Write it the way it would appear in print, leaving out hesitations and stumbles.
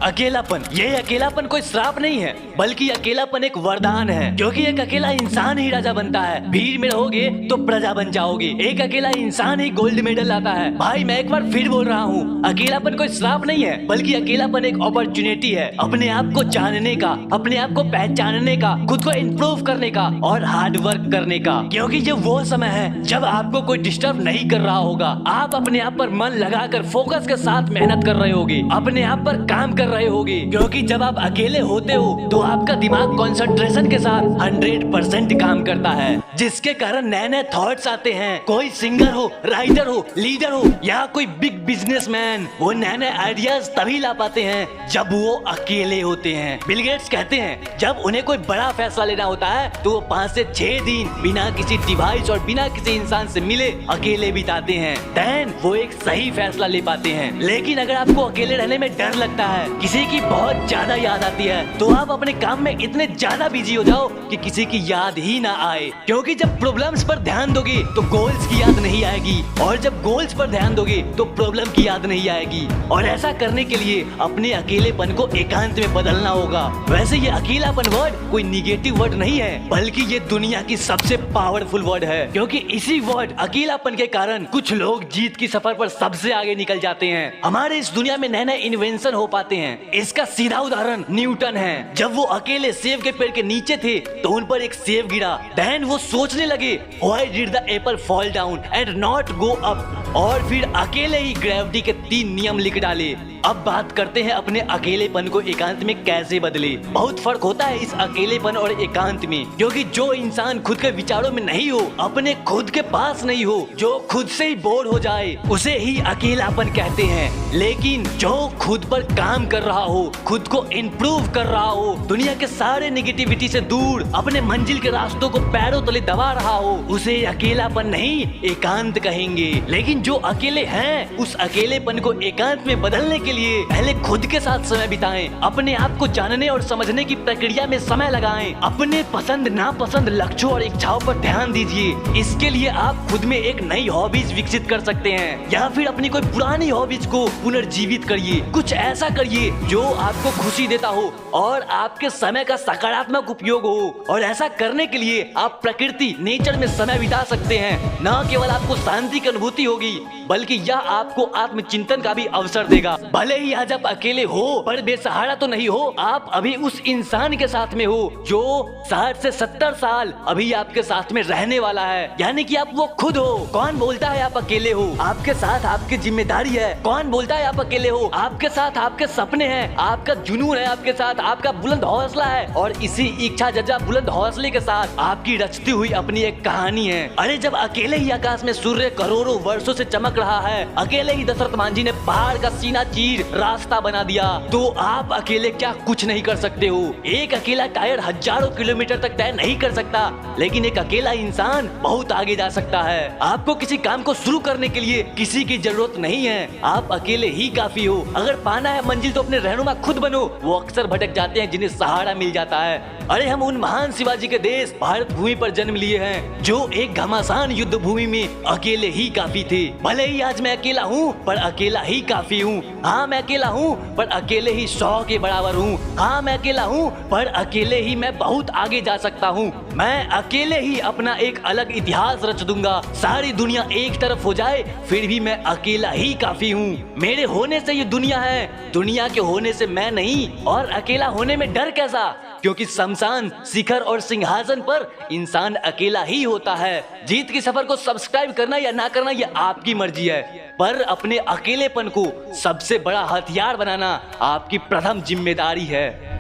अकेलापन, ये अकेलापन कोई श्राप नहीं है, बल्कि अकेलापन एक वरदान है। क्योंकि एक अकेला इंसान ही राजा बनता है। भीड़ में रहोगे तो प्रजा बन जाओगे। एक अकेला इंसान ही गोल्ड मेडल लाता है। भाई मैं एक बार फिर बोल रहा हूँ, अकेलापन कोई श्राप नहीं है, बल्कि अकेलापन एक अपॉर्चुनिटी है अपने आप को जानने का, अपने आप को पहचानने का, खुद को इम्प्रूव करने का और हार्ड वर्क करने का। क्योंकि ये वो समय है जब आपको कोई डिस्टर्ब नहीं कर रहा होगा। आप अपने आप पर मन लगाकर फोकस के साथ मेहनत कर रहे होगे, अपने आप पर काम कर रहे होगे। क्योंकि जब आप अकेले होते हो तो आपका दिमाग कंसंट्रेशन के साथ 100% काम करता है, जिसके कारण नए नए थॉट्स आते हैं। कोई सिंगर हो, राइटर हो, लीडर हो या कोई बिग बिजनेसमैन, वो नए नए आइडियाज तभी ला पाते हैं जब वो अकेले होते हैं। बिल गेट्स कहते हैं जब उन्हें कोई बड़ा फैसला लेना होता है तो वो 5 से 6 दिन बिना किसी डिवाइस और बिना किसी इंसान से मिले अकेले बिताते हैं। देन वो एक सही फैसला ले पाते हैं। लेकिन अगर आपको अकेले रहने में डर लगता है, किसी की बहुत ज्यादा याद आती है, तो आप अपने काम में इतने ज्यादा बिजी हो जाओ कि किसी की याद ही ना आए। क्योंकि जब प्रॉब्लम्स पर ध्यान दोगे तो गोल्स की याद नहीं आएगी, और जब गोल्स पर ध्यान दोगे तो प्रॉब्लम की याद नहीं आएगी। और ऐसा करने के लिए अपने अकेलेपन को एकांत में बदलना होगा। वैसे ये अकेलापन वर्ड कोई निगेटिव वर्ड नहीं है, बल्कि ये दुनिया की सबसे पावरफुल वर्ड है। क्योंकि इसी वर्ड अकेलापन के कारण कुछ लोग जीत की सफर पर सबसे आगे निकल जाते हैं। हमारे इस दुनिया में नए नए इन्वेंशन हो पाते हैं। इसका सीधा उदाहरण न्यूटन है। जब वो अकेले सेब के पेड़ के नीचे थे तो उन पर एक सेब गिरा। देन वो सोचने लगे, why did the Apple fall down and not go up, और फिर अकेले ही ग्रेविटी के 3 नियम लिख डाले। अब बात करते हैं अपने अकेलेपन को एकांत में कैसे बदले। बहुत फर्क होता है इस अकेलेपन और एकांत में। क्योंकि जो इंसान खुद के विचारों में नहीं हो, अपने खुद के पास नहीं हो, जो खुद से ही बोर हो जाए, उसे ही अकेलापन कहते हैं। लेकिन जो खुद पर काम कर रहा हो, खुद को इम्प्रूव कर रहा हो, दुनिया के सारे निगेटिविटी से दूर अपने मंजिल के रास्तों को पैरों तले दबा रहा हो, उसे अकेलापन नहीं एकांत कहेंगे। लेकिन जो अकेले हैं, उस अकेलेपन को एकांत में बदलने के लिए पहले खुद के साथ समय बिताएं, अपने आप को जानने और समझने की प्रक्रिया में समय लगाएं, अपने पसंद नापसंद लक्ष्यों और इच्छाओं पर ध्यान दीजिए। इसके लिए आप खुद में एक नई हॉबीज विकसित कर सकते हैं, या फिर अपनी कोई पुरानी हॉबीज को पुनर्जीवित करिए। कुछ ऐसा करिए जो आपको खुशी देता हो और आपके समय का सकारात्मक उपयोग हो। और ऐसा करने के लिए आप प्रकृति, नेचर में समय बिता सकते हैं। न केवल आपको शांति की अनुभूति होगी, बल्कि यह आपको आत्मचिंतन का भी अवसर देगा। भले ही आज आप अकेले हो, पर बेसहारा तो नहीं हो। आप अभी उस इंसान के साथ में हो जो 60 से 70 साल अभी आपके साथ में रहने वाला है। यानी कि आप वो खुद हो। कौन बोलता है आप अकेले हो? आपके साथ आपकी जिम्मेदारी है। कौन बोलता है आप अकेले हो? आपके साथ आपके सपने हैं, आपका जुनून है, आपके साथ आपका बुलंद हौसला है, और इसी इच्छा जजा बुलंद हौसले के साथ आपकी रचती हुई अपनी एक कहानी है। अरे जब अकेले ही आकाश में सूर्य करोड़ों वर्षों से चमक रहा है, अकेले ही दशरथ मांझी ने पहाड़ का सीना चीर रास्ता बना दिया, तो आप अकेले क्या कुछ नहीं कर सकते हो? एक अकेला टायर हजारों किलोमीटर तक तय नहीं कर सकता, लेकिन एक अकेला इंसान बहुत आगे जा सकता है। आपको किसी काम को शुरू करने के लिए किसी की जरूरत नहीं है, आप अकेले ही काफी हो। अगर पाना है मंजिल तो अपने रहनुमा खुद बनो। वो अक्सर भटक जाते हैं जिन्हें सहारा मिल जाता है। अरे हम उन महान शिवाजी के देश भारत भूमि पर जन्म लिए हैं, जो एक घमासान युद्ध भूमि में अकेले ही काफी थे। भले ही आज मैं अकेला हूँ, पर अकेला ही काफी हूँ। हाँ मैं अकेला हूँ, पर अकेले ही 100 के बराबर हूँ। हाँ मैं अकेला हूँ, पर अकेले ही मैं बहुत आगे जा सकता हूँ। मैं अकेले ही अपना एक अलग इतिहास रच दूंगा। सारी दुनिया एक तरफ हो जाए, फिर भी मैं अकेला ही काफी हूँ। मेरे होने से ये दुनिया है, दुनिया के होने से मैं नहीं। और अकेला होने में डर कैसा? क्योंकि शमशान, शिखर और सिंहासन पर इंसान अकेला ही होता है। जीत की सफर को सब्सक्राइब करना या ना करना ये आपकी मर्जी है, पर अपने अकेलेपन को सबसे बड़ा हथियार बनाना आपकी प्रथम जिम्मेदारी है।